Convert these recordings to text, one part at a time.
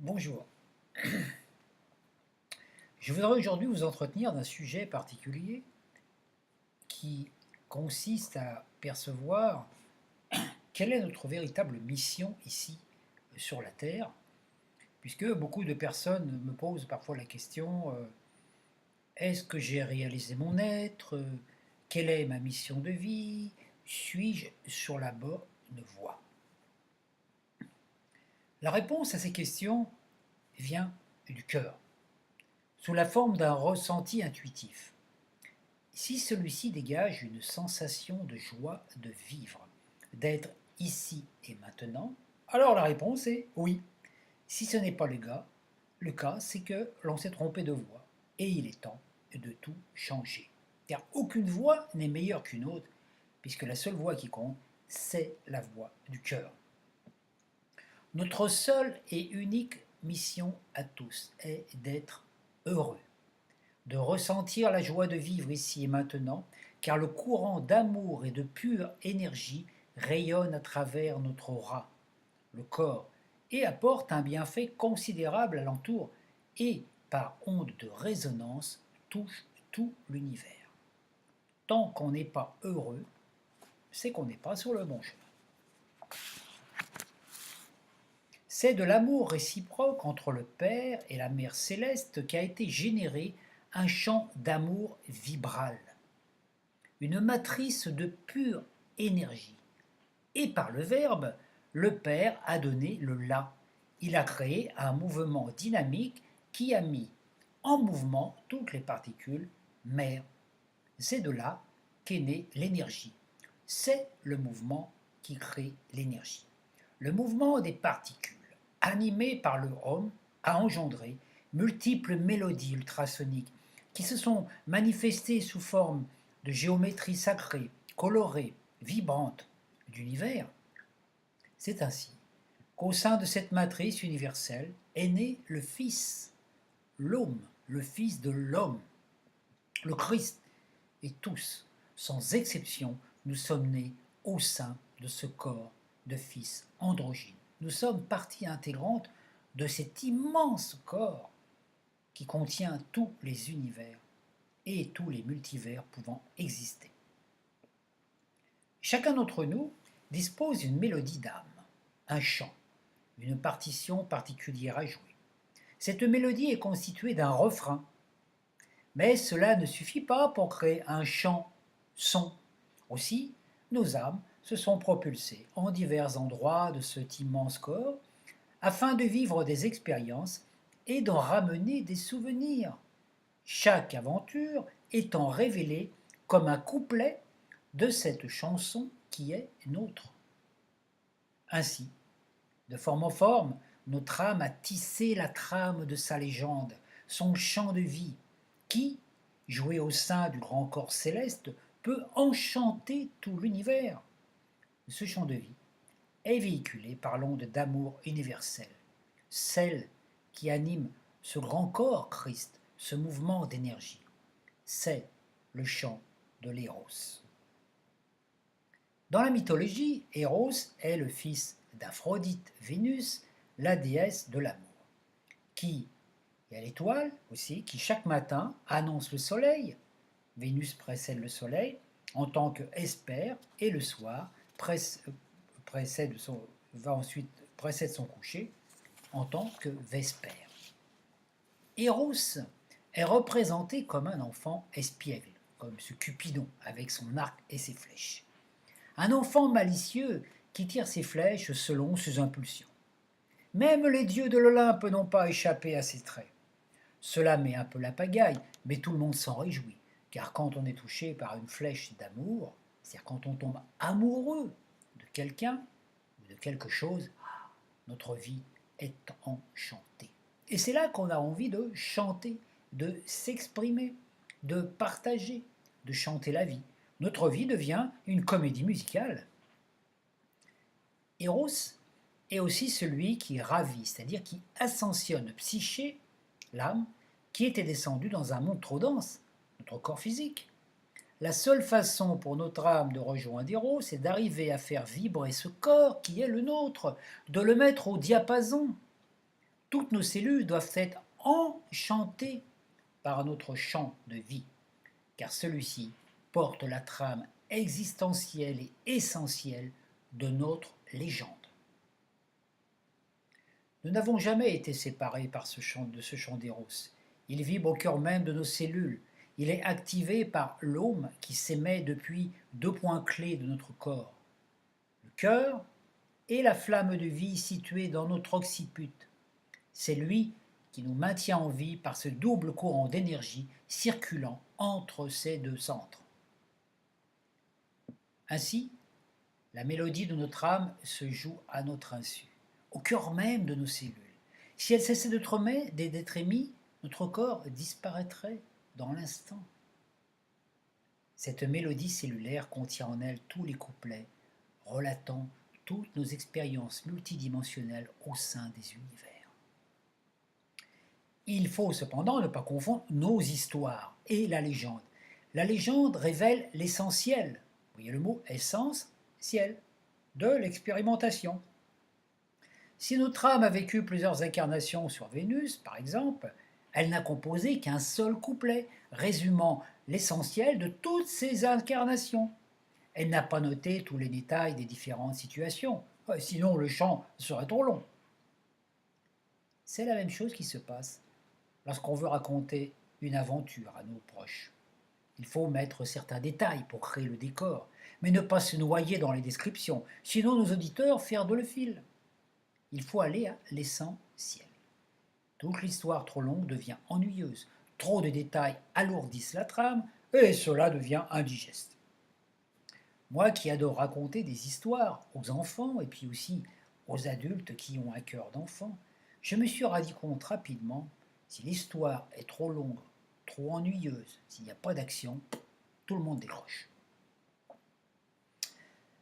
Bonjour. Je voudrais aujourd'hui vous entretenir d'un sujet particulier qui consiste à percevoir quelle est notre véritable mission ici sur la Terre, puisque beaucoup de personnes me posent parfois la question est-ce que j'ai réalisé mon être? Quelle est ma mission de vie? Suis-je sur la bonne voie? La réponse à ces questions vient du cœur, sous la forme d'un ressenti intuitif. Si celui-ci dégage une sensation de joie de vivre, d'être ici et maintenant, alors la réponse est oui. Si ce n'est pas le cas, c'est que l'on s'est trompé de voie et il est temps de tout changer. Car aucune voie n'est meilleure qu'une autre, puisque la seule voie qui compte, c'est la voie du cœur. Notre seule et unique mission à tous est d'être heureux, de ressentir la joie de vivre ici et maintenant, car le courant d'amour et de pure énergie rayonne à travers notre aura, le corps, et apporte un bienfait considérable alentour et, par onde de résonance, touche tout l'univers. Tant qu'on n'est pas heureux, c'est qu'on n'est pas sur le bon chemin. C'est de l'amour réciproque entre le Père et la Mère céleste qu'a été généré un champ d'amour vibral, une matrice de pure énergie. Et par le Verbe, le Père a donné le là. Il a créé un mouvement dynamique qui a mis en mouvement toutes les particules mères. C'est de là qu'est née l'énergie. C'est le mouvement qui crée l'énergie. Le mouvement des particules, animé par le Om, a engendré multiples mélodies ultrasoniques qui se sont manifestées sous forme de géométrie sacrée, colorée, vibrante d'univers. C'est ainsi qu'au sein de cette matrice universelle est né le Fils, l'Homme, le Fils de l'Homme, le Christ, et tous, sans exception, nous sommes nés au sein de ce corps de Fils androgyne. Nous sommes partie intégrante de cet immense corps qui contient tous les univers et tous les multivers pouvant exister. Chacun d'entre nous dispose d'une mélodie d'âme, un chant, une partition particulière à jouer. Cette mélodie est constituée d'un refrain, mais cela ne suffit pas pour créer un chant son. Aussi, nos âmes se sont propulsées en divers endroits de cet immense corps afin de vivre des expériences et d'en ramener des souvenirs, chaque aventure étant révélée comme un couplet de cette chanson qui est nôtre. Ainsi, de forme en forme, notre âme a tissé la trame de sa légende, son chant de vie, qui, joué au sein du grand corps céleste, peut enchanter tout l'univers. Ce chant de vie est véhiculé par l'onde d'amour universel, celle qui anime ce grand corps Christ, ce mouvement d'énergie. C'est le chant de l'Éros. Dans la mythologie, Éros est le fils d'Aphrodite, Vénus, la déesse de l'amour, qui, il y a l'étoile aussi, qui chaque matin annonce le soleil, Vénus précède le soleil en tant qu'espère, et le soir précède son coucher en tant que vespère. Éros est représenté comme un enfant espiègle, comme ce Cupidon avec son arc et ses flèches. Un enfant malicieux qui tire ses flèches selon ses impulsions. Même les dieux de l'Olympe n'ont pas échappé à ses traits. Cela met un peu la pagaille, mais tout le monde s'en réjouit, car quand on est touché par une flèche d'amour, c'est-à-dire quand on tombe amoureux de quelqu'un ou de quelque chose, notre vie est enchantée. Et c'est là qu'on a envie de chanter, de s'exprimer, de partager, de chanter la vie. Notre vie devient une comédie musicale. Éros est aussi celui qui ravit, c'est-à-dire qui ascensionne Psyché, l'âme, qui était descendue dans un monde trop dense, notre corps physique. La seule façon pour notre âme de rejoindre Éros, c'est d'arriver à faire vibrer ce corps qui est le nôtre, de le mettre au diapason. Toutes nos cellules doivent être enchantées par notre champ de vie, car celui-ci porte la trame existentielle et essentielle de notre légende. Nous n'avons jamais été séparés par de ce champ d'Eros. Il vibre au cœur même de nos cellules. Il est activé par l'aume qui s'émet depuis deux points clés de notre corps. Le cœur et la flamme de vie située dans notre occiput. C'est lui qui nous maintient en vie par ce double courant d'énergie circulant entre ces deux centres. Ainsi, la mélodie de notre âme se joue à notre insu, au cœur même de nos cellules. Si elle cessait d'être émise, notre corps disparaîtrait dans l'instant. Cette mélodie cellulaire contient en elle tous les couplets, relatant toutes nos expériences multidimensionnelles au sein des univers. Il faut cependant ne pas confondre nos histoires et la légende. La légende révèle l'essentiel, vous voyez le mot essence, ciel, de l'expérimentation. Si notre âme a vécu plusieurs incarnations sur Vénus, par exemple, elle n'a composé qu'un seul couplet, résumant l'essentiel de toutes ces incarnations. Elle n'a pas noté tous les détails des différentes situations, sinon le chant serait trop long. C'est la même chose qui se passe lorsqu'on veut raconter une aventure à nos proches. Il faut mettre certains détails pour créer le décor, mais ne pas se noyer dans les descriptions, sinon nos auditeurs perdent le fil. Il faut aller à l'essentiel. Toute l'histoire trop longue devient ennuyeuse, trop de détails alourdissent la trame, et cela devient indigeste. Moi qui adore raconter des histoires aux enfants et puis aussi aux adultes qui ont un cœur d'enfant, je me suis rendu compte rapidement, si l'histoire est trop longue, trop ennuyeuse, s'il n'y a pas d'action, tout le monde décroche.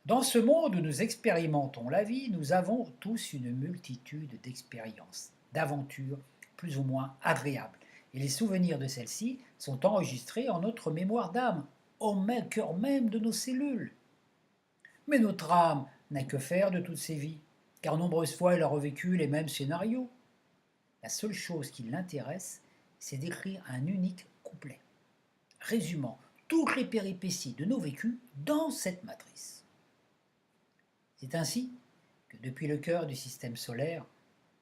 Dans ce monde où nous expérimentons la vie, nous avons tous une multitude d'expériences, d'aventures plus ou moins agréables. Et les souvenirs de celles-ci sont enregistrés en notre mémoire d'âme, au cœur même de nos cellules. Mais notre âme n'a que faire de toutes ces vies, car nombreuses fois elle a revécu les mêmes scénarios. La seule chose qui l'intéresse, c'est d'écrire un unique couplet, résumant toutes les péripéties de nos vécus dans cette matrice. C'est ainsi que depuis le cœur du système solaire,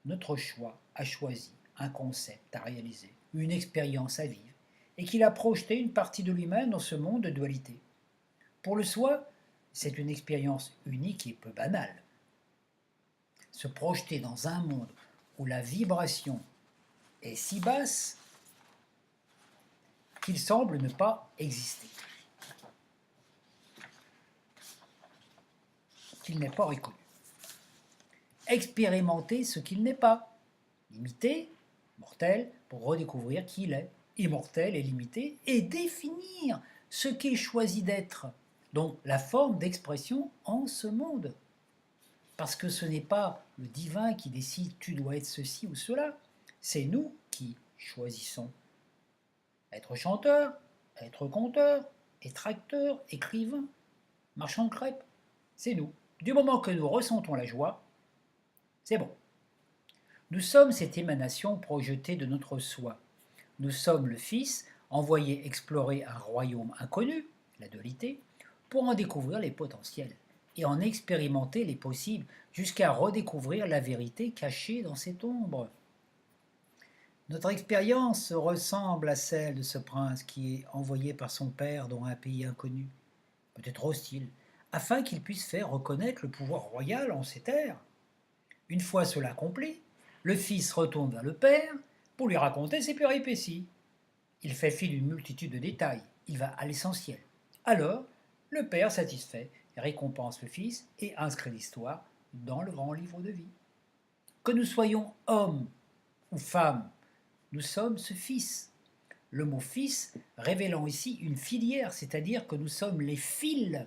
notre choix a choisi un concept à réaliser, une expérience à vivre, et qu'il a projeté une partie de lui-même dans ce monde de dualité. Pour le soi, c'est une expérience unique et peu banale. Se projeter dans un monde où la vibration est si basse qu'il semble ne pas exister, qu'il n'est pas reconnu. Expérimenter ce qu'il n'est pas, limité, mortel, pour redécouvrir qui il est, immortel et limité, et définir ce qu'il choisit d'être, donc la forme d'expression en ce monde. Parce que ce n'est pas le divin qui décide tu dois être ceci ou cela, c'est nous qui choisissons. Être chanteur, être conteur, être acteur, écrivain, marchand de crêpes, c'est nous. Du moment que nous ressentons la joie, c'est bon. Nous sommes cette émanation projetée de notre soi. Nous sommes le Fils envoyé explorer un royaume inconnu, la dualité, pour en découvrir les potentiels et en expérimenter les possibles jusqu'à redécouvrir la vérité cachée dans cette ombre. Notre expérience ressemble à celle de ce prince qui est envoyé par son père dans un pays inconnu, peut-être hostile, afin qu'il puisse faire reconnaître le pouvoir royal en ces terres. Une fois cela accompli, le fils retourne vers le père pour lui raconter ses péripéties. Il fait fi d'une multitude de détails, il va à l'essentiel. Alors, le père, satisfait, récompense le fils et inscrit l'histoire dans le grand livre de vie. Que nous soyons hommes ou femmes, nous sommes ce fils. Le mot fils révélant ici une filière, c'est-à-dire que nous sommes les fils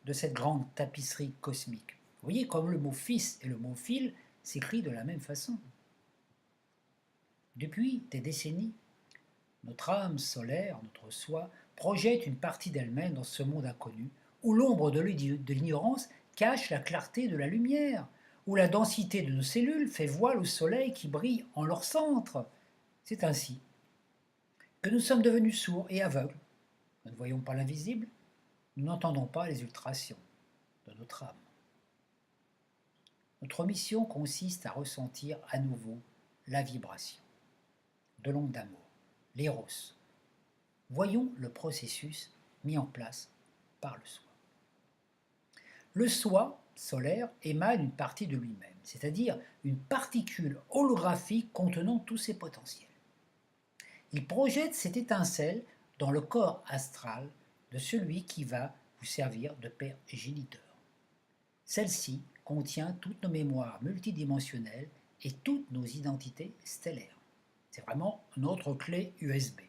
de cette grande tapisserie cosmique. Vous voyez comme le mot fils et le mot fil s'écrivent de la même façon. Depuis des décennies, notre âme solaire, notre soi, projette une partie d'elle-même dans ce monde inconnu, où l'ombre de l'ignorance cache la clarté de la lumière, où la densité de nos cellules fait voile au soleil qui brille en leur centre. C'est ainsi que nous sommes devenus sourds et aveugles. Nous ne voyons pas l'invisible, nous n'entendons pas les ultrations de notre âme. Notre mission consiste à ressentir à nouveau la vibration de l'onde d'amour, l'éros. Voyons le processus mis en place par le soi. Le soi solaire émane une partie de lui-même, c'est-à-dire une particule holographique contenant tous ses potentiels. Il projette cette étincelle dans le corps astral de celui qui va vous servir de père géniteur. Celle-ci contient toutes nos mémoires multidimensionnelles et toutes nos identités stellaires. C'est vraiment notre clé USB.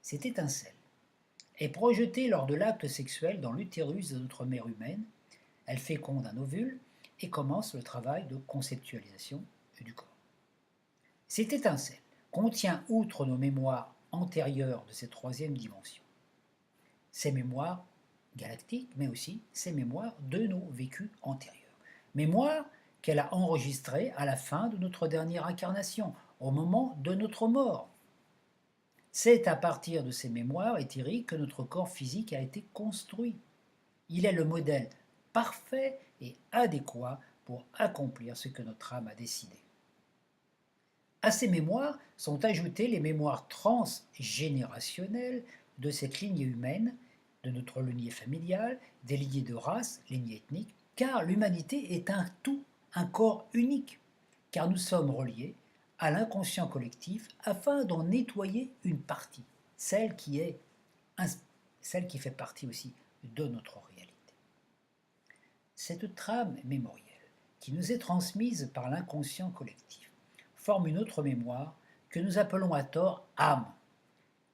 Cette étincelle est projetée lors de l'acte sexuel dans l'utérus de notre mère humaine. Elle féconde un ovule et commence le travail de conceptualisation du corps. Cette étincelle contient, outre nos mémoires antérieures de cette troisième dimension, ces mémoires galactiques, mais aussi ces mémoires de nos vécus antérieurs. Mémoires qu'elle a enregistrées à la fin de notre dernière incarnation, au moment de notre mort. C'est à partir de ces mémoires éthériques que notre corps physique a été construit. Il est le modèle parfait et adéquat pour accomplir ce que notre âme a décidé. À ces mémoires sont ajoutées les mémoires transgénérationnelles de cette lignée humaine, de notre lignée familiale, des lignées de race, lignées ethniques, car l'humanité est un tout, un corps unique, car nous sommes reliés à l'inconscient collectif afin d'en nettoyer une partie, celle qui fait partie aussi de notre réalité. Cette trame mémorielle, qui nous est transmise par l'inconscient collectif, forme une autre mémoire que nous appelons à tort âme.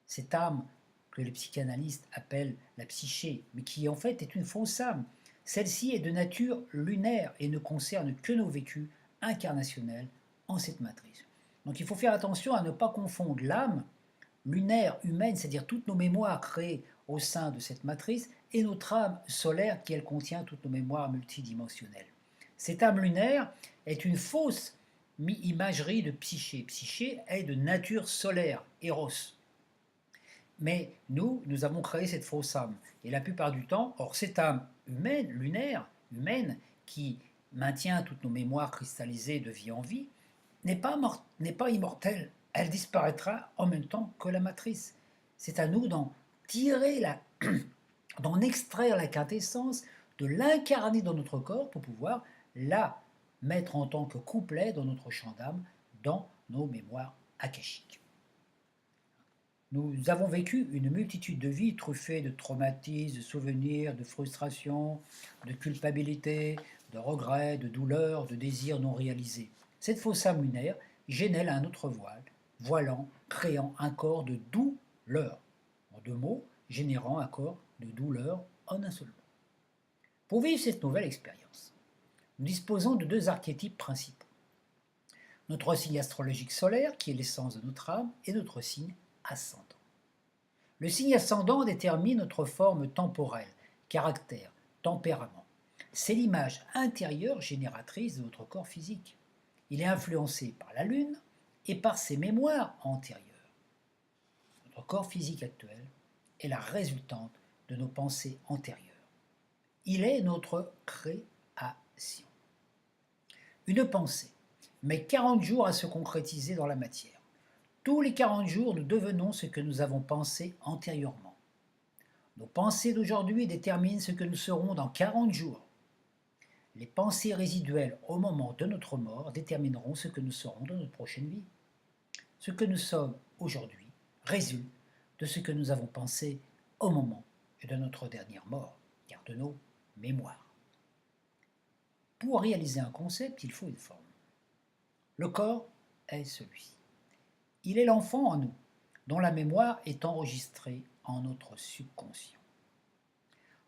Cette âme que les psychanalystes appellent la psyché, mais qui en fait est une fausse âme. Celle-ci est de nature lunaire et ne concerne que nos vécus incarnationnels en cette matrice. Donc il faut faire attention à ne pas confondre l'âme lunaire, humaine, c'est-à-dire toutes nos mémoires créées au sein de cette matrice, et notre âme solaire qui, elle, contient toutes nos mémoires multidimensionnelles. Cette âme lunaire est une fausse imagerie de psyché. Psyché est de nature solaire, Eros. Mais nous avons créé cette fausse âme. Et la plupart du temps, or cette âme humaine, lunaire, humaine, qui maintient toutes nos mémoires cristallisées de vie en vie, n'est pas immortelle. Elle disparaîtra en même temps que la matrice. C'est à nous d'en d'en extraire la quintessence, de l'incarner dans notre corps pour pouvoir la mettre en tant que couplet dans notre champ d'âme, dans nos mémoires akashiques. Nous avons vécu une multitude de vies truffées de traumatismes, de souvenirs, de frustrations, de culpabilité, de regrets, de douleurs, de désirs non réalisés. Cette fausse âme lunaire génère un autre voile, voilant, créant un corps de douleur. En deux mots, générant un corps de douleur en un seul mot. Pour vivre cette nouvelle expérience, nous disposons de deux archétypes principaux. Notre signe astrologique solaire, qui est l'essence de notre âme, et notre signe ascendant. Le signe ascendant détermine notre forme temporelle, caractère, tempérament. C'est l'image intérieure génératrice de notre corps physique. Il est influencé par la Lune et par ses mémoires antérieures. Notre corps physique actuel est la résultante de nos pensées antérieures. Il est notre création. Une pensée met 40 jours à se concrétiser dans la matière. Tous les 40 jours, nous devenons ce que nous avons pensé antérieurement. Nos pensées d'aujourd'hui déterminent ce que nous serons dans 40 jours. Les pensées résiduelles au moment de notre mort détermineront ce que nous serons dans notre prochaine vie. Ce que nous sommes aujourd'hui résulte de ce que nous avons pensé au moment de notre dernière mort, car de nos mémoires. Pour réaliser un concept, il faut une forme. Le corps est celui-ci. Il est l'enfant en nous, dont la mémoire est enregistrée en notre subconscient.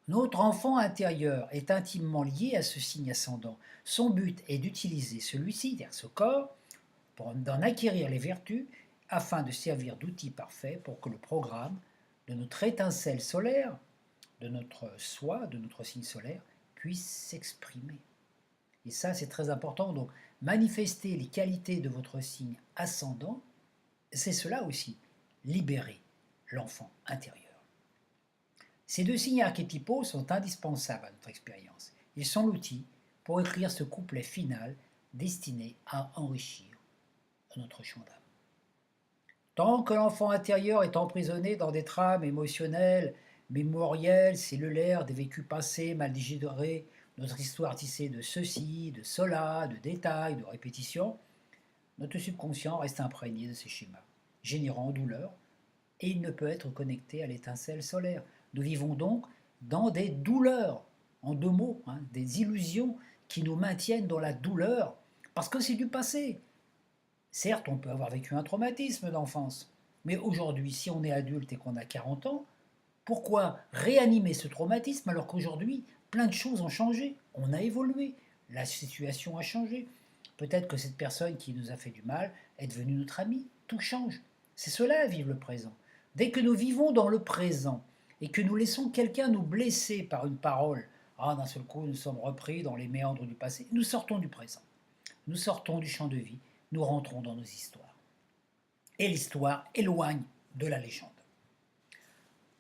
Notre enfant intérieur est intimement lié à ce signe ascendant. Son but est d'utiliser celui-ci, c'est-à-dire ce corps, pour d'en acquérir les vertus, afin de servir d'outil parfait pour que le programme de notre étincelle solaire, de notre soi, de notre signe solaire, puisse s'exprimer. Et ça, c'est très important. Donc, manifester les qualités de votre signe ascendant, c'est cela aussi, libérer l'enfant intérieur. Ces deux signes archétypaux sont indispensables à notre expérience. Ils sont l'outil pour écrire ce couplet final destiné à enrichir notre champ d'âme. Tant que l'enfant intérieur est emprisonné dans des trames émotionnelles, mémorielles, cellulaires, des vécus passés mal digérés, notre histoire tissée de ceci, de cela, de détails, de répétitions, notre subconscient reste imprégné de ces schémas, générant douleur, et il ne peut être connecté à l'étincelle solaire. Nous vivons donc dans des douleurs, en deux mots, des illusions qui nous maintiennent dans la douleur, parce que c'est du passé. Certes, on peut avoir vécu un traumatisme d'enfance, mais aujourd'hui, si on est adulte et qu'on a 40 ans, pourquoi réanimer ce traumatisme alors qu'aujourd'hui, plein de choses ont changé, on a évolué, la situation a changé. Peut-être que cette personne qui nous a fait du mal est devenue notre amie, tout change. C'est cela, vivre le présent. Dès que nous vivons dans le présent et que nous laissons quelqu'un nous blesser par une parole, d'un seul coup nous sommes repris dans les méandres du passé, nous sortons du présent. Nous sortons du champ de vie, nous rentrons dans nos histoires. Et l'histoire éloigne de la légende.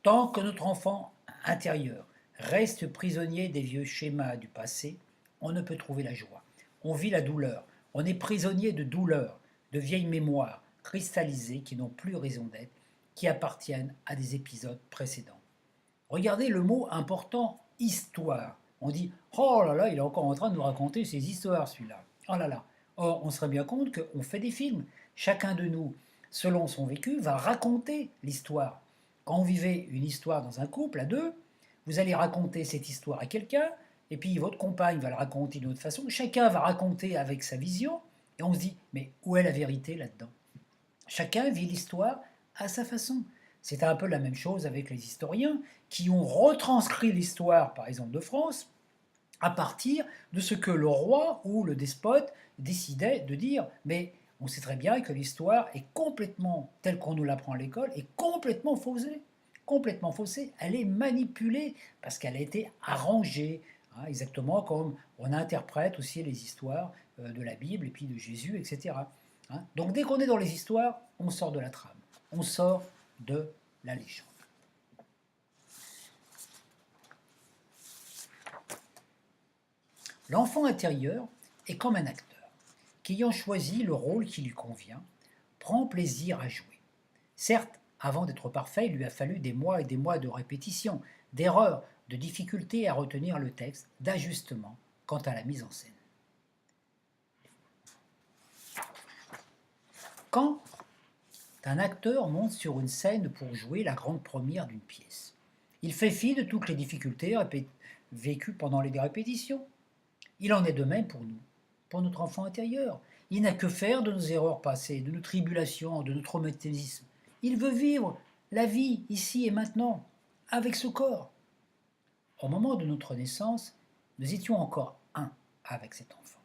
Tant que notre enfant intérieur reste prisonnier des vieux schémas du passé, on ne peut trouver la joie. On vit la douleur. On est prisonnier de douleurs, de vieilles mémoires cristallisées qui n'ont plus raison d'être, qui appartiennent à des épisodes précédents. Regardez le mot important, histoire. On dit « Oh là là, il est encore en train de nous raconter ses histoires, celui-là. Oh là là !» Or, on se rend bien compte qu'on fait des films. Chacun de nous, selon son vécu, va raconter l'histoire. Quand vous vivez une histoire dans un couple, à deux, vous allez raconter cette histoire à quelqu'un, et puis votre compagne va le raconter d'une autre façon. Chacun va raconter avec sa vision, et on se dit, mais où est la vérité là-dedans? Chacun vit l'histoire à sa façon. C'est un peu la même chose avec les historiens qui ont retranscrit l'histoire, par exemple, de France, à partir de ce que le roi ou le despote décidait de dire. Mais on sait très bien que l'histoire est complètement, telle qu'on nous l'apprend à l'école, est complètement faussée. Complètement faussée. Elle est manipulée parce qu'elle a été arrangée. Exactement comme on interprète aussi les histoires de la Bible et puis de Jésus, etc. Donc dès qu'on est dans les histoires, on sort de la trame. On sort de la légende. L'enfant intérieur est comme un acteur qui, ayant choisi le rôle qui lui convient, prend plaisir à jouer. Certes, avant d'être parfait, il lui a fallu des mois et des mois de répétition, d'erreurs, de difficultés à retenir le texte, d'ajustements quant à la mise en scène. Quand un acteur monte sur une scène pour jouer la grande première d'une pièce, il fait fi de toutes les difficultés vécues pendant les répétitions. Il en est de même pour nous, pour notre enfant intérieur. Il n'a que faire de nos erreurs passées, de nos tribulations, de nos traumatismes. Il veut vivre la vie ici et maintenant, avec ce corps. Au moment de notre naissance, nous étions encore un avec cet enfant.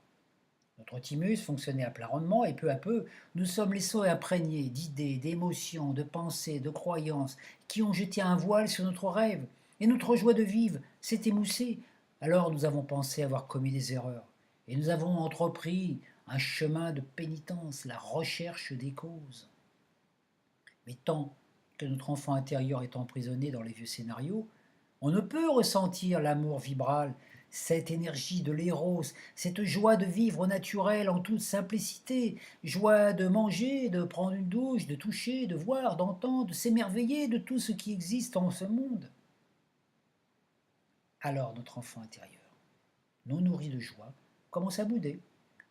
Notre thymus fonctionnait à plein rendement et peu à peu, nous sommes laissés imprégnés d'idées, d'émotions, de pensées, de croyances qui ont jeté un voile sur notre rêve et notre joie de vivre s'est émoussée. Alors nous avons pensé avoir commis des erreurs et nous avons entrepris un chemin de pénitence, la recherche des causes. Mais tant que notre enfant intérieur est emprisonné dans les vieux scénarios, on ne peut ressentir l'amour vibral, cette énergie de l'éros, cette joie de vivre au naturel en toute simplicité, joie de manger, de prendre une douche, de toucher, de voir, d'entendre, de s'émerveiller de tout ce qui existe en ce monde. Alors notre enfant intérieur, non nourri de joie, commence à bouder.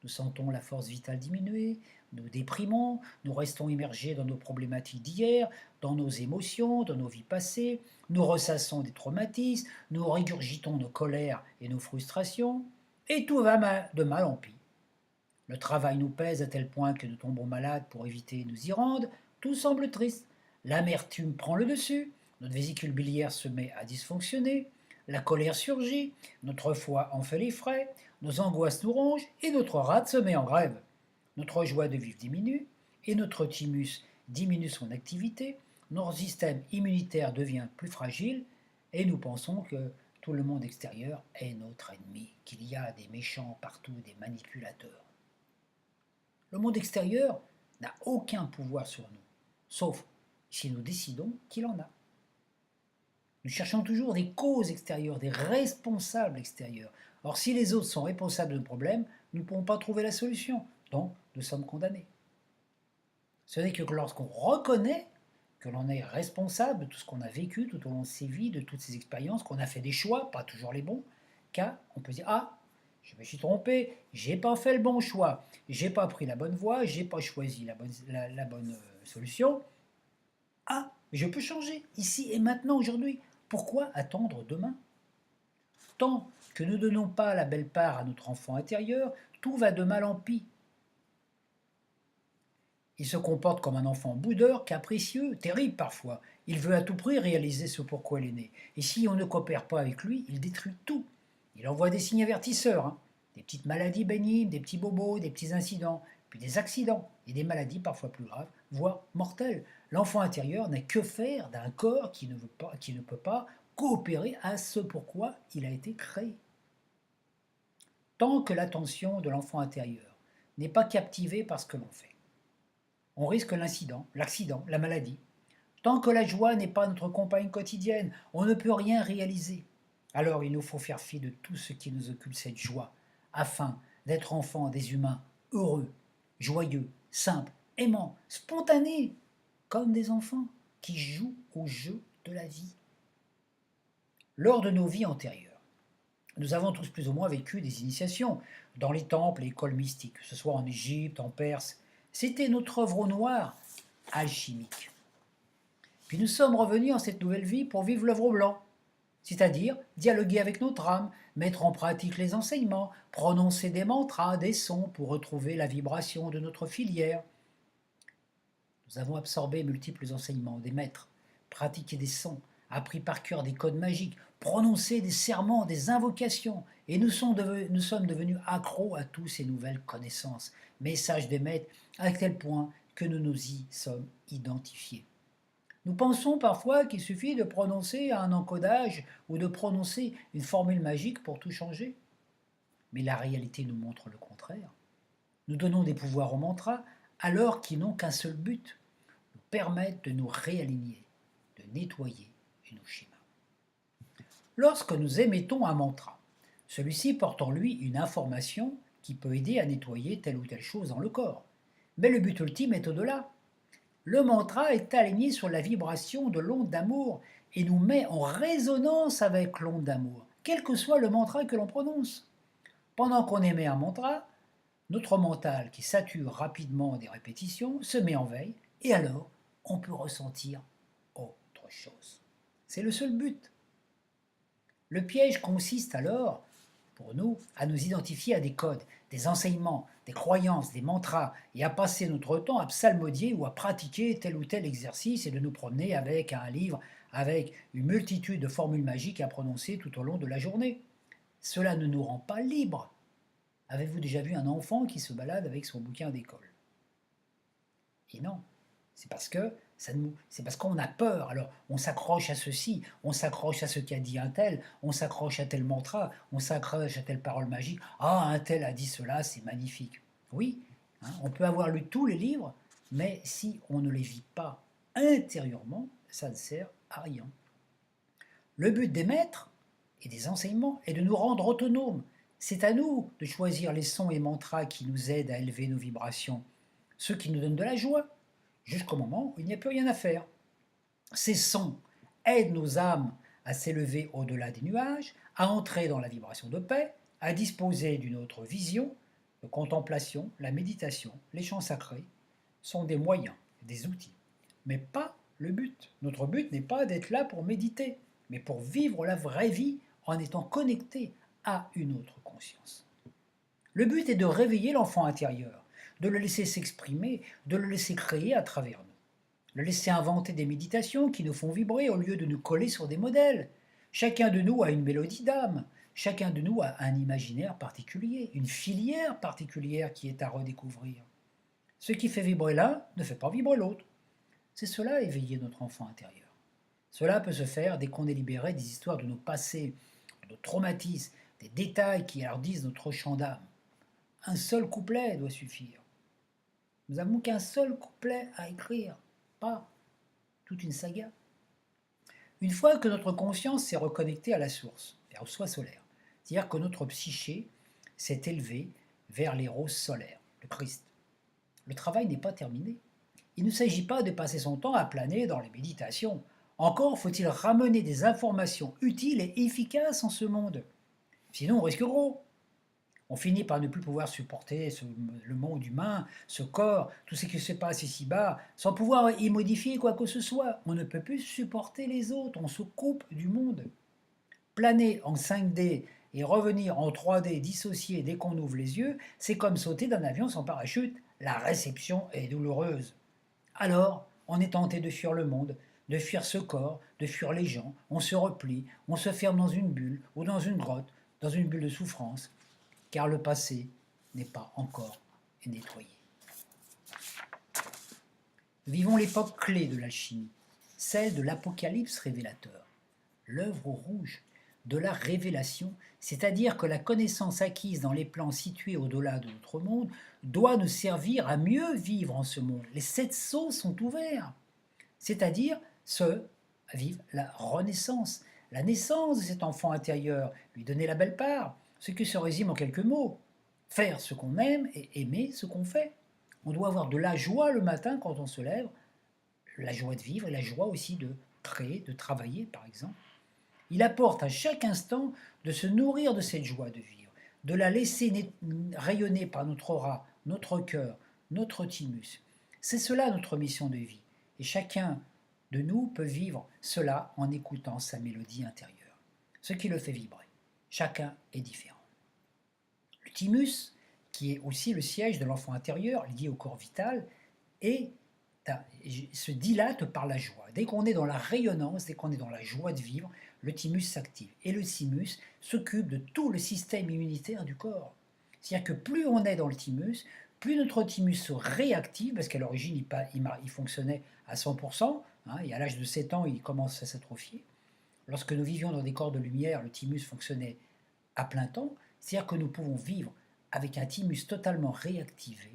Nous sentons la force vitale diminuer, nous déprimons, nous restons immergés dans nos problématiques d'hier, dans nos émotions, dans nos vies passées, nous ressassons des traumatismes, nous régurgitons nos colères et nos frustrations, et tout va de mal en pis. Le travail nous pèse à tel point que nous tombons malades pour éviter de nous y rendre, tout semble triste. L'amertume prend le dessus, notre vésicule biliaire se met à dysfonctionner, la colère surgit, notre foi en fait les frais, nos angoisses nous rongent et notre rate se met en grève. Notre joie de vivre diminue et notre thymus diminue son activité, notre système immunitaire devient plus fragile et nous pensons que tout le monde extérieur est notre ennemi, qu'il y a des méchants partout, des manipulateurs. Le monde extérieur n'a aucun pouvoir sur nous, sauf si nous décidons qu'il en a. Nous cherchons toujours des causes extérieures, des responsables extérieurs. Or, si les autres sont responsables de nos problèmes, nous ne pourrons pas trouver la solution. Donc, nous sommes condamnés. Ce n'est que lorsqu'on reconnaît que l'on est responsable de tout ce qu'on a vécu tout au long de ses vies, de toutes ces expériences, qu'on a fait des choix, pas toujours les bons, car on peut dire ah, je me suis trompé, j'ai pas fait le bon choix, j'ai pas pris la bonne voie, j'ai pas choisi la bonne solution. Ah, mais je peux changer ici et maintenant aujourd'hui. Pourquoi attendre demain? Tant que nous ne donnons pas la belle part à notre enfant intérieur, tout va de mal en pis. Il se comporte comme un enfant boudeur, capricieux, terrible parfois. Il veut à tout prix réaliser ce pourquoi il est né. Et si on ne coopère pas avec lui, il détruit tout. Il envoie des signes avertisseurs, des petites maladies bénignes, des petits bobos, des petits incidents, puis des accidents et des maladies parfois plus graves, voire mortelles. L'enfant intérieur n'a que faire d'un corps qui ne peut pas coopérer à ce pourquoi il a été créé. Tant que l'attention de l'enfant intérieur n'est pas captivée par ce que l'on fait, on risque l'incident, l'accident, la maladie. Tant que la joie n'est pas notre compagne quotidienne, on ne peut rien réaliser. Alors il nous faut faire fi de tout ce qui nous occupe cette joie, afin d'être enfants des humains heureux, joyeux, simples, aimants, spontanés, comme des enfants qui jouent au jeu de la vie. Lors de nos vies antérieures, nous avons tous plus ou moins vécu des initiations dans les temples et écoles mystiques, que ce soit en Égypte, en Perse. C'était notre œuvre au noir, alchimique. Puis nous sommes revenus en cette nouvelle vie pour vivre l'œuvre au blanc, c'est-à-dire dialoguer avec notre âme, mettre en pratique les enseignements, prononcer des mantras, des sons pour retrouver la vibration de notre filière. Nous avons absorbé multiples enseignements des maîtres, pratiqué des sons, appris par cœur des codes magiques, prononcé des serments, des invocations, et nous sommes devenus accros à toutes ces nouvelles connaissances, messages des maîtres, à tel point que nous nous y sommes identifiés. Nous pensons parfois qu'il suffit de prononcer un encodage ou de prononcer une formule magique pour tout changer. Mais la réalité nous montre le contraire. Nous donnons des pouvoirs aux mantras alors qu'ils n'ont qu'un seul but, nous permettre de nous réaligner, de nettoyer nos schémas. Lorsque nous émettons un mantra, celui-ci porte en lui une information qui peut aider à nettoyer telle ou telle chose dans le corps. Mais le but ultime est au-delà. Le mantra est aligné sur la vibration de l'onde d'amour et nous met en résonance avec l'onde d'amour, quel que soit le mantra que l'on prononce. Pendant qu'on émet un mantra, notre mental, qui sature rapidement des répétitions, se met en veille et alors on peut ressentir autre chose. C'est le seul but. Le piège consiste alors, pour nous, à nous identifier à des codes, des enseignements, des croyances, des mantras, et à passer notre temps à psalmodier ou à pratiquer tel ou tel exercice et de nous promener avec un livre, avec une multitude de formules magiques à prononcer tout au long de la journée. Cela ne nous rend pas libres. Avez-vous déjà vu un enfant qui se balade avec son bouquin d'école? Et non, c'est parce qu'on a peur, alors on s'accroche à ceci, on s'accroche à ce qu'a dit un tel, on s'accroche à tel mantra, on s'accroche à telle parole magique. Ah, un tel a dit cela, c'est magnifique. Oui, on peut avoir lu tous les livres, mais si on ne les vit pas intérieurement, ça ne sert à rien. Le but des maîtres et des enseignements est de nous rendre autonomes. C'est à nous de choisir les sons et mantras qui nous aident à élever nos vibrations, ceux qui nous donnent de la joie, jusqu'au moment où il n'y a plus rien à faire. Ces sons aident nos âmes à s'élever au-delà des nuages, à entrer dans la vibration de paix, à disposer d'une autre vision. La contemplation, la méditation, les chants sacrés sont des moyens, des outils, mais pas le but. Notre but n'est pas d'être là pour méditer, mais pour vivre la vraie vie en étant connecté à une autre conscience. Le but est de réveiller l'enfant intérieur, de le laisser s'exprimer, de le laisser créer à travers nous. Le laisser inventer des méditations qui nous font vibrer au lieu de nous coller sur des modèles. Chacun de nous a une mélodie d'âme, chacun de nous a un imaginaire particulier, une filière particulière qui est à redécouvrir. Ce qui fait vibrer l'un ne fait pas vibrer l'autre. C'est cela éveiller notre enfant intérieur. Cela peut se faire dès qu'on est libéré des histoires de nos passés, nos traumatismes, des détails qui alors disent notre chant d'âme. Un seul couplet doit suffire. Nous n'avons qu'un seul couplet à écrire, pas toute une saga. Une fois que notre conscience s'est reconnectée à la source, vers le soi solaire, c'est-à-dire que notre psyché s'est élevée vers les roses solaires, le Christ, le travail n'est pas terminé. Il ne s'agit pas de passer son temps à planer dans les méditations. Encore faut-il ramener des informations utiles et efficaces en ce monde. Sinon, on risque gros. On finit par ne plus pouvoir supporter le monde humain, ce corps, tout ce qui se passe ici-bas, sans pouvoir y modifier quoi que ce soit. On ne peut plus supporter les autres, on se coupe du monde. Planer en 5D et revenir en 3D dissocié dès qu'on ouvre les yeux, c'est comme sauter d'un avion sans parachute. La réception est douloureuse. Alors, on est tenté de fuir le monde, de fuir ce corps, de fuir les gens, on se replie, on se ferme dans une bulle ou dans une grotte, dans une bulle de souffrance, car le passé n'est pas encore nettoyé. Vivons l'époque clé de l'alchimie, celle de l'apocalypse révélateur, l'œuvre rouge de la révélation, c'est-à-dire que la connaissance acquise dans les plans situés au-delà de notre monde doit nous servir à mieux vivre en ce monde. Les 7 sceaux sont ouverts, c'est-à-dire à vivre la renaissance, la naissance de cet enfant intérieur, lui donner la belle part, ce qui se résume en quelques mots. Faire ce qu'on aime et aimer ce qu'on fait. On doit avoir de la joie le matin quand on se lève, la joie de vivre et la joie aussi de créer, de travailler par exemple. Il apporte à chaque instant de se nourrir de cette joie de vivre, de la laisser rayonner par notre aura, notre cœur, notre thymus. C'est cela notre mission de vie. Et chacun de nous peut vivre cela en écoutant sa mélodie intérieure, ce qui le fait vibrer. Chacun est différent. Le thymus, qui est aussi le siège de l'enfant intérieur lié au corps vital, se dilate par la joie. Dès qu'on est dans la rayonnance, dès qu'on est dans la joie de vivre, le thymus s'active. Et le thymus s'occupe de tout le système immunitaire du corps. C'est-à-dire que plus on est dans le thymus, plus notre thymus se réactive, parce qu'à l'origine, il fonctionnait à 100%, et à l'âge de 7 ans, il commence à s'atrophier. Lorsque nous vivions dans des corps de lumière, le thymus fonctionnait à plein temps, c'est-à-dire que nous pouvons vivre avec un thymus totalement réactivé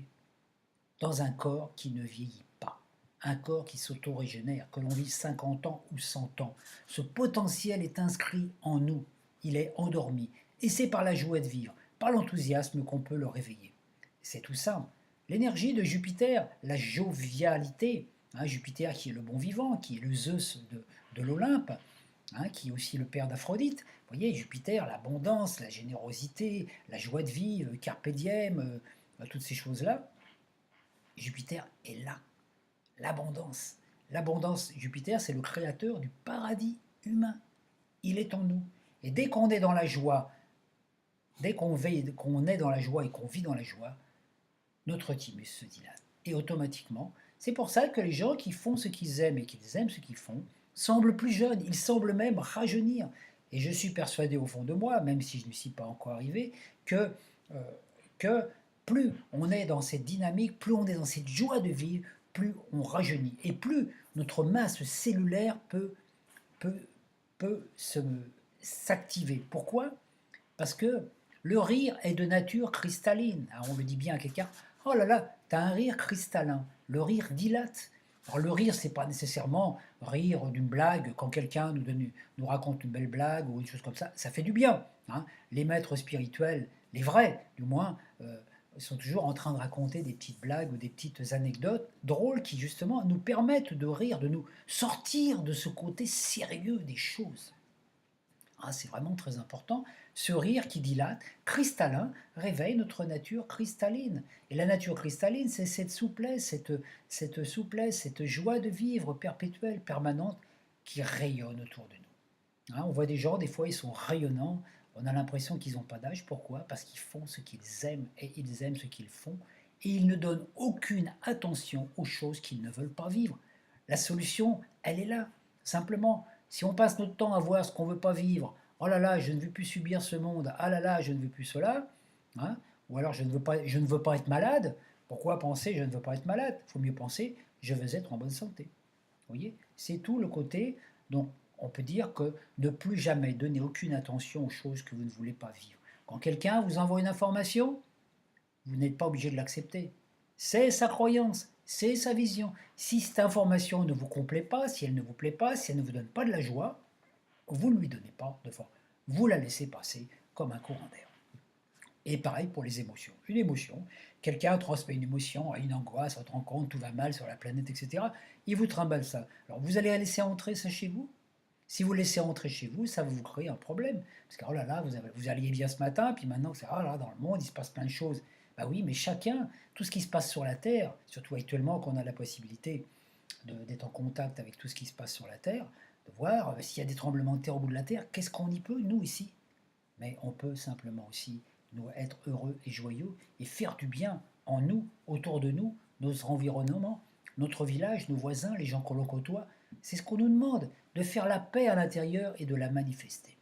dans un corps qui ne vieillit pas, un corps qui s'auto-régénère, que l'on vive 50 ans ou 100 ans. Ce potentiel est inscrit en nous, il est endormi, et c'est par la joie de vivre, par l'enthousiasme qu'on peut le réveiller. C'est tout simple. L'énergie de Jupiter, la jovialité, Jupiter qui est le bon vivant, qui est le Zeus de l'Olympe, qui est aussi le père d'Aphrodite. Vous voyez, Jupiter, l'abondance, la générosité, la joie de vivre, carpe diem, toutes ces choses-là. Jupiter est là, l'abondance. L'abondance, Jupiter, c'est le créateur du paradis humain. Il est en nous. Et dès qu'on est dans la joie, dès qu'on est dans la joie et qu'on vit dans la joie, notre thymus se dilate. Et automatiquement, c'est pour ça que les gens qui font ce qu'ils aiment et qu'ils aiment ce qu'ils font, semblent plus jeunes, ils semblent même rajeunir. Et je suis persuadé au fond de moi, même si je ne suis pas encore arrivé, que plus on est dans cette dynamique, plus on est dans cette joie de vivre, plus on rajeunit. Et plus notre masse cellulaire peut s'activer. Pourquoi? Parce que le rire est de nature cristalline. Alors on le dit bien à quelqu'un, oh là là, t'as un rire cristallin. Le rire dilate. Alors le rire, c'est pas nécessairement rire d'une blague quand quelqu'un nous raconte une belle blague ou une chose comme ça. Ça fait du bien. Les maîtres spirituels, les vrais du moins, sont toujours en train de raconter des petites blagues ou des petites anecdotes drôles qui justement nous permettent de rire, de nous sortir de ce côté sérieux des choses. C'est vraiment très important. Ce rire qui dilate, cristallin, réveille notre nature cristalline. Et la nature cristalline, c'est cette souplesse, cette joie de vivre perpétuelle, permanente, qui rayonne autour de nous. On voit des gens, des fois, ils sont rayonnants. On a l'impression qu'ils n'ont pas d'âge. Pourquoi? Parce qu'ils font ce qu'ils aiment et ils aiment ce qu'ils font. Et ils ne donnent aucune attention aux choses qu'ils ne veulent pas vivre. La solution, elle est là. Simplement, si on passe notre temps à voir ce qu'on ne veut pas vivre, oh là là, je ne veux plus subir ce monde, ah là là, je ne veux plus cela, ou alors je ne veux pas être malade. Pourquoi penser je ne veux pas être malade? Il faut mieux penser je veux être en bonne santé. Vous voyez, c'est tout le côté. Donc on peut dire que ne plus jamais donner aucune attention aux choses que vous ne voulez pas vivre. Quand quelqu'un vous envoie une information, vous n'êtes pas obligé de l'accepter. C'est sa croyance, c'est sa vision. Si cette information ne vous complaît pas, si elle ne vous plaît pas, si elle ne vous donne pas de la joie, vous ne lui donnez pas de force. Vous la laissez passer comme un courant d'air. Et pareil pour les émotions. Une émotion, quelqu'un transmet une émotion, a une angoisse, on se rend compte, tout va mal sur la planète, etc. Il vous trimballe ça. Alors vous allez la laisser entrer ça chez vous? Si vous laissez entrer chez vous, ça va vous créer un problème. Parce que, oh là là, vous alliez bien ce matin, puis maintenant, c'est, oh là, dans le monde, il se passe plein de choses. Bah oui, mais chacun, tout ce qui se passe sur la Terre, surtout actuellement qu'on a la possibilité d'être en contact avec tout ce qui se passe sur la Terre, de voir s'il y a des tremblements de terre au bout de la Terre, qu'est-ce qu'on y peut, nous, ici? Mais on peut simplement aussi nous être heureux et joyeux et faire du bien en nous, autour de nous, nos environnements, notre village, nos voisins, les gens que l'on côtoie. C'est ce qu'on nous demande, de faire la paix à l'intérieur et de la manifester.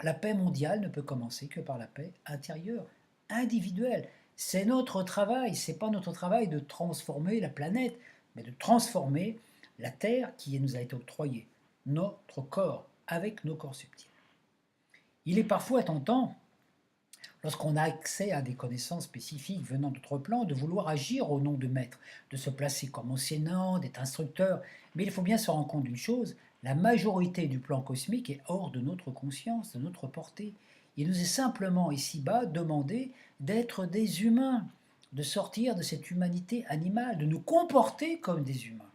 La paix mondiale ne peut commencer que par la paix intérieure, individuelle. C'est notre travail, c'est pas notre travail de transformer la planète, mais de transformer la Terre qui nous a été octroyée, notre corps, avec nos corps subtils. Il est parfois tentant, lorsqu'on a accès à des connaissances spécifiques venant d'autres plans, de vouloir agir au nom de maître, de se placer comme enseignant, d'être instructeur. Mais il faut bien se rendre compte d'une chose, la majorité du plan cosmique est hors de notre conscience, de notre portée. Il nous est simplement ici-bas demandé d'être des humains, de sortir de cette humanité animale, de nous comporter comme des humains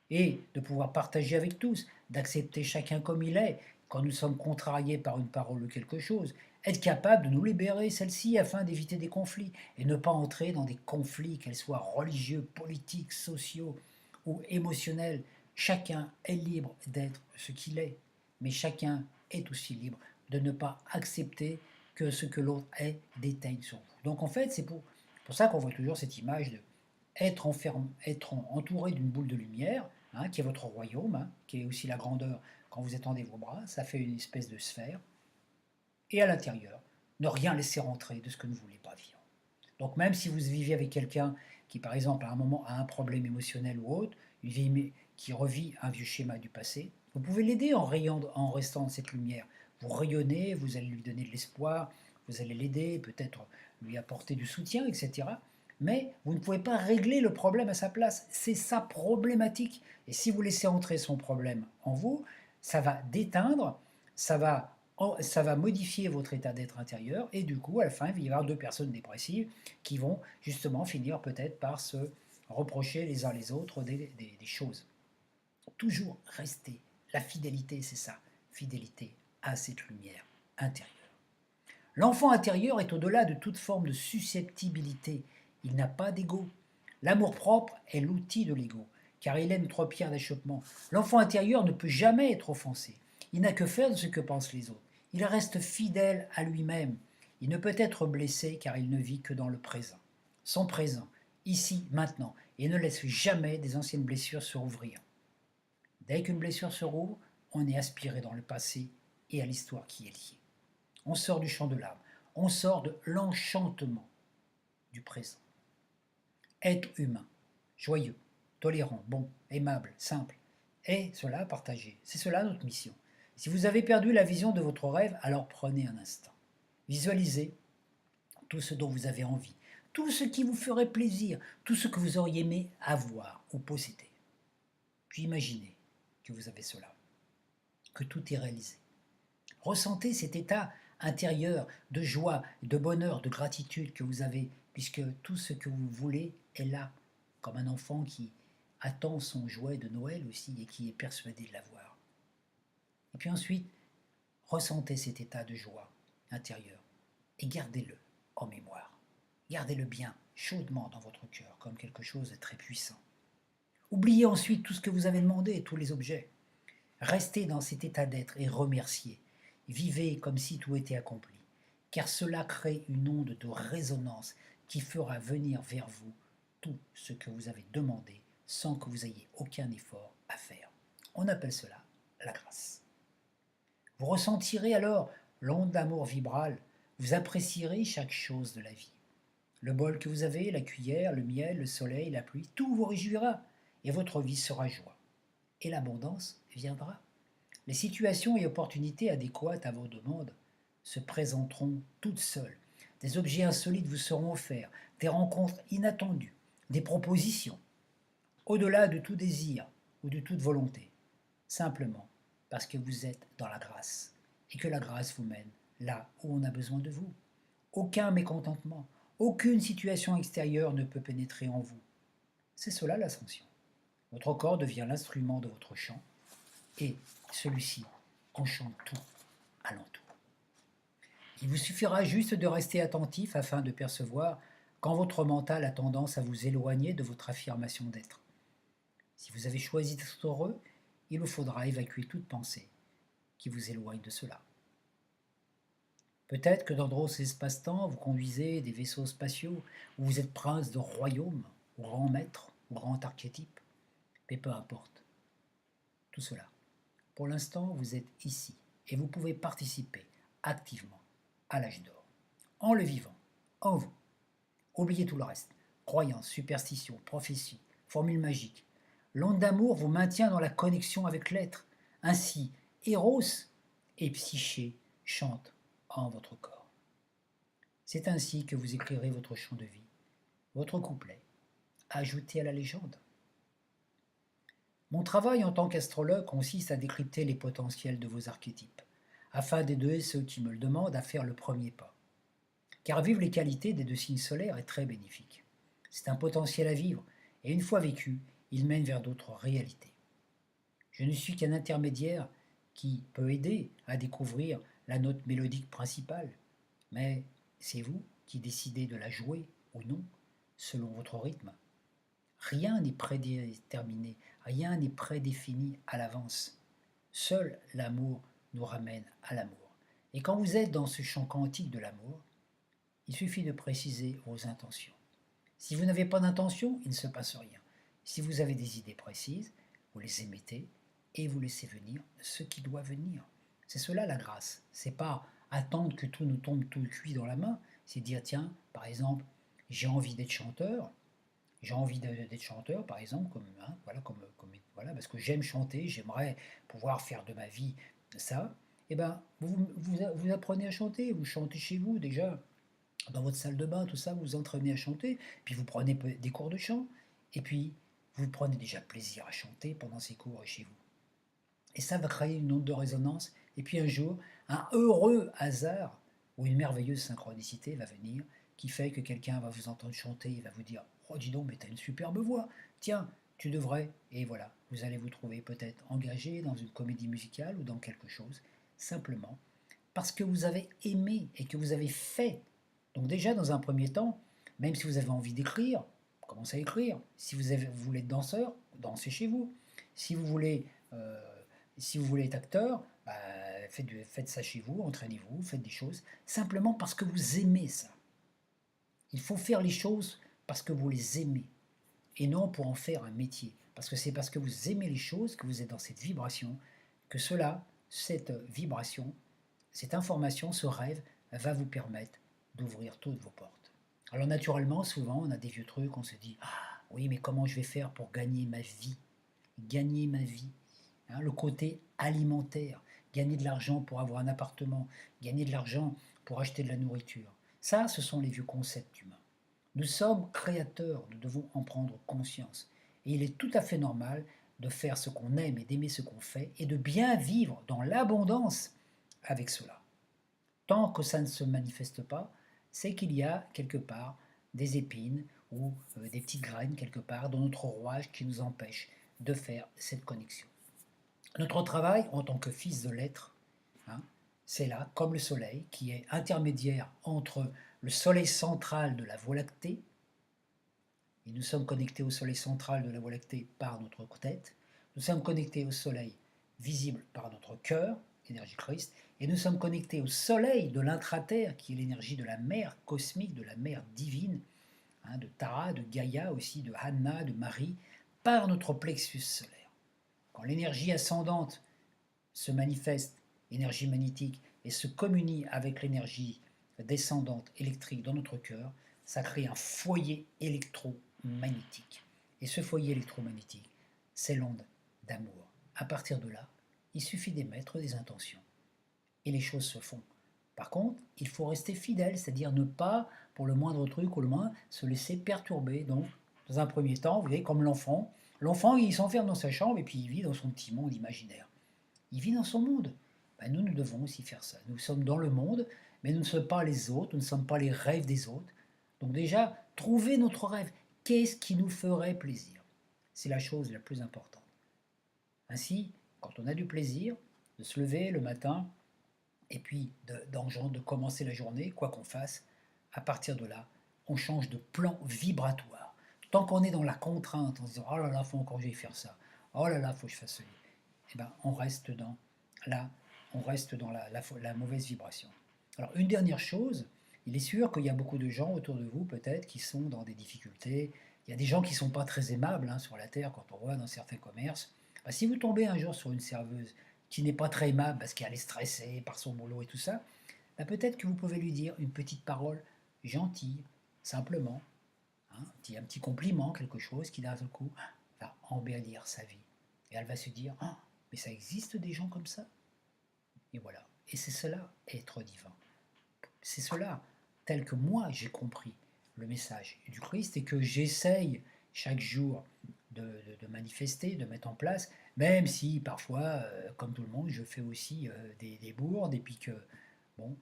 et de pouvoir partager avec tous, d'accepter chacun comme il est, quand nous sommes contrariés par une parole ou quelque chose, être capable de nous libérer celle-ci afin d'éviter des conflits et ne pas entrer dans des conflits, qu'ils soient religieux, politiques, sociaux ou émotionnels. Chacun est libre d'être ce qu'il est, mais chacun est aussi libre de ne pas accepter que ce que l'autre est déteigne sur vous. Donc en fait, c'est pour ça qu'on voit toujours cette image de être entouré d'une boule de lumière, qui est votre royaume, qui est aussi la grandeur quand vous étendez vos bras, ça fait une espèce de sphère, et à l'intérieur, ne rien laisser rentrer de ce que vous ne voulez pas vivre. Donc même si vous vivez avec quelqu'un qui, par exemple, à un moment a un problème émotionnel ou autre, qui revit un vieux schéma du passé, vous pouvez l'aider en restant dans cette lumière. Vous rayonnez, vous allez lui donner de l'espoir, vous allez l'aider, peut-être lui apporter du soutien, etc. Mais vous ne pouvez pas régler le problème à sa place. C'est sa problématique. Et si vous laissez entrer son problème en vous, ça va déteindre, ça va modifier votre état d'être intérieur, et du coup, à la fin, il va y avoir deux personnes dépressives qui vont justement finir peut-être par se reprocher les uns les autres des choses. Toujours rester. La fidélité, c'est ça. Fidélité à cette lumière intérieure. L'enfant intérieur est au-delà de toute forme de susceptibilité. Il n'a pas d'ego. L'amour-propre est l'outil de l'ego, car il est notre pierre d'achoppement. L'enfant intérieur ne peut jamais être offensé. Il n'a que faire de ce que pensent les autres. Il reste fidèle à lui-même. Il ne peut être blessé car il ne vit que dans le présent. Son présent, ici, maintenant, et ne laisse jamais des anciennes blessures se rouvrir. Dès qu'une blessure se rouvre, on est aspiré dans le passé et à l'histoire qui est liée. On sort du champ de l'âme, on sort de l'enchantement du présent. Être humain, joyeux, tolérant, bon, aimable, simple, et cela partagé. C'est cela notre mission. Si vous avez perdu la vision de votre rêve, alors prenez un instant. Visualisez tout ce dont vous avez envie, tout ce qui vous ferait plaisir, tout ce que vous auriez aimé avoir ou posséder. Puis imaginez que vous avez cela, que tout est réalisé. Ressentez cet état intérieur de joie, de bonheur, de gratitude que vous avez, puisque tout ce que vous voulez est là, comme un enfant qui attend son jouet de Noël aussi et qui est persuadé de l'avoir. Et puis ensuite, ressentez cet état de joie intérieure et gardez-le en mémoire. Gardez-le bien, chaudement dans votre cœur, comme quelque chose de très puissant. Oubliez ensuite tout ce que vous avez demandé, tous les objets. Restez dans cet état d'être et remerciez. Vivez comme si tout était accompli, car cela crée une onde de résonance qui fera venir vers vous tout ce que vous avez demandé sans que vous ayez aucun effort à faire. On appelle cela la grâce. Vous ressentirez alors l'onde d'amour vibrale, vous apprécierez chaque chose de la vie. Le bol que vous avez, la cuillère, le miel, le soleil, la pluie, tout vous réjouira et votre vie sera joie. Et l'abondance viendra. Les situations et opportunités adéquates à vos demandes se présenteront toutes seules. Des objets insolites vous seront offerts, des rencontres inattendues, des propositions, au-delà de tout désir ou de toute volonté, simplement parce que vous êtes dans la grâce et que la grâce vous mène là où on a besoin de vous. Aucun mécontentement, aucune situation extérieure ne peut pénétrer en vous. C'est cela l'ascension. Votre corps devient l'instrument de votre chant et celui-ci enchante tout alentour. Il vous suffira juste de rester attentif afin de percevoir quand votre mental a tendance à vous éloigner de votre affirmation d'être. Si vous avez choisi d'être heureux, il vous faudra évacuer toute pensée qui vous éloigne de cela. Peut-être que dans d'autres espaces-temps, vous conduisez des vaisseaux spatiaux où vous êtes prince de royaume, ou grand maître, ou grand archétype, mais peu importe. Tout cela. Pour l'instant, vous êtes ici et vous pouvez participer activement à l'âge d'or, en le vivant, en vous. Oubliez tout le reste. Croyances, superstitions, prophéties, formules magiques. L'onde d'amour vous maintient dans la connexion avec l'être. Ainsi, Eros et Psyché chantent en votre corps. C'est ainsi que vous écrirez votre chant de vie, votre couplet, ajouté à la légende. Mon travail en tant qu'astrologue consiste à décrypter les potentiels de vos archétypes, afin d'aider ceux qui me le demandent à faire le premier pas. Car vivre les qualités des deux signes solaires est très bénéfique. C'est un potentiel à vivre, et une fois vécu, il mène vers d'autres réalités. Je ne suis qu'un intermédiaire qui peut aider à découvrir la note mélodique principale, mais c'est vous qui décidez de la jouer ou non, selon votre rythme. Rien n'est prédéterminé, rien n'est prédéfini à l'avance. Seul l'amour nous ramène à l'amour. Et quand vous êtes dans ce champ quantique de l'amour, il suffit de préciser vos intentions. Si vous n'avez pas d'intention, il ne se passe rien. Si vous avez des idées précises, vous les émettez et vous laissez venir ce qui doit venir. C'est cela la grâce. C'est pas attendre que tout nous tombe tout cuit dans la main. C'est dire tiens, par exemple, j'ai envie d'être chanteur. J'ai envie d'être chanteur, par exemple, voilà, parce que j'aime chanter, j'aimerais pouvoir faire de ma vie ça. Eh ben, vous apprenez à chanter, vous chantez chez vous déjà, dans votre salle de bain, tout ça, vous vous entraînez à chanter, puis vous prenez des cours de chant, et puis vous prenez déjà plaisir à chanter pendant ces cours chez vous. Et ça va créer une onde de résonance, et puis un jour, un heureux hasard ou une merveilleuse synchronicité va venir, qui fait que quelqu'un va vous entendre chanter, il va vous dire « Oh dis donc, mais t'as une superbe voix, tiens, tu devrais », et voilà, vous allez vous trouver peut-être engagé dans une comédie musicale ou dans quelque chose, simplement parce que vous avez aimé et que vous avez fait. Donc déjà, dans un premier temps, même si vous avez envie d'écrire, commencez à écrire. Si vous voulez être danseur, dansez chez vous. Si vous voulez, euh, si vous voulez être acteur, bah, faites ça chez vous, entraînez-vous, faites des choses, simplement parce que vous aimez ça. Il faut faire les choses parce que vous les aimez, et non pour en faire un métier. Parce que c'est parce que vous aimez les choses, que vous êtes dans cette vibration, que cette vibration, cette information, ce rêve, va vous permettre d'ouvrir toutes vos portes. Alors naturellement, souvent, on a des vieux trucs, on se dit « Ah oui, mais comment je vais faire pour gagner ma vie ?» Gagner ma vie, hein, le côté alimentaire, gagner de l'argent pour avoir un appartement, gagner de l'argent pour acheter de la nourriture. Ça, ce sont les vieux concepts humains. Nous sommes créateurs, nous devons en prendre conscience. Et il est tout à fait normal de faire ce qu'on aime et d'aimer ce qu'on fait et de bien vivre dans l'abondance avec cela. Tant que ça ne se manifeste pas, c'est qu'il y a quelque part des épines ou des petites graines quelque part dans notre rouage qui nous empêchent de faire cette connexion. Notre travail en tant que fils de l'être, hein, c'est là, comme le Soleil, qui est intermédiaire entre le Soleil central de la Voie lactée, et nous sommes connectés au Soleil central de la Voie lactée par notre tête, nous sommes connectés au Soleil visible par notre cœur, énergie Christ, et nous sommes connectés au Soleil de l'intraterre, qui est l'énergie de la mère cosmique, de la mère divine, hein, de Tara, de Gaïa aussi, de Hanna, de Marie, par notre plexus solaire. Quand l'énergie ascendante se manifeste, énergie magnétique, et se communie avec l'énergie descendante électrique dans notre cœur, ça crée un foyer électromagnétique. Et ce foyer électromagnétique, c'est l'onde d'amour. À partir de là, il suffit d'émettre des intentions. Et les choses se font. Par contre, il faut rester fidèle, c'est-à-dire ne pas, pour le moindre truc ou le moins, se laisser perturber. Donc, dans un premier temps, vous voyez, comme l'enfant, il s'enferme dans sa chambre et puis il vit dans son petit monde imaginaire. Il vit dans son monde. Ben, nous devons aussi faire ça. Nous sommes dans le monde, mais nous ne sommes pas les autres, nous ne sommes pas les rêves des autres. Donc déjà, trouver notre rêve. Qu'est-ce qui nous ferait plaisir? C'est la chose la plus importante. Ainsi, quand on a du plaisir, de se lever le matin, et puis de commencer la journée, quoi qu'on fasse, à partir de là, on change de plan vibratoire. Tant qu'on est dans la contrainte, en se disant oh là là, faut encore que j'aille faire ça, oh là là, faut que je fasse ceci, eh ben, on reste dans la, la mauvaise vibration. Alors une dernière chose, il est sûr qu'il y a beaucoup de gens autour de vous peut-être qui sont dans des difficultés. Il y a des gens qui ne sont pas très aimables hein, sur la Terre quand on voit dans certains commerces. Ben, si vous tombez un jour sur une serveuse qui n'est pas très aimable parce qu'elle est stressée par son boulot et tout ça, ben peut-être que vous pouvez lui dire une petite parole gentille, simplement, hein, un petit compliment, quelque chose qui d'un seul coup va embellir sa vie. Et elle va se dire, ah, mais ça existe des gens comme ça. Et voilà. Et c'est cela, être divin. C'est cela, tel que moi j'ai compris le message du Christ et que j'essaye chaque jour de manifester, de mettre en place, même si parfois, comme tout le monde, je fais aussi des bourdes et puis que, bon,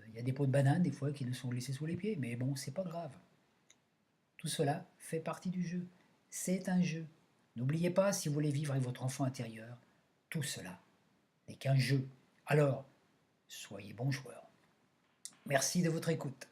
il y a des pots de banane des fois qui nous sont laissés sous les pieds, mais bon, c'est pas grave. Tout cela fait partie du jeu. C'est un jeu. N'oubliez pas, si vous voulez vivre avec votre enfant intérieur, tout cela n'est qu'un jeu. Alors, soyez bon joueur. Merci de votre écoute.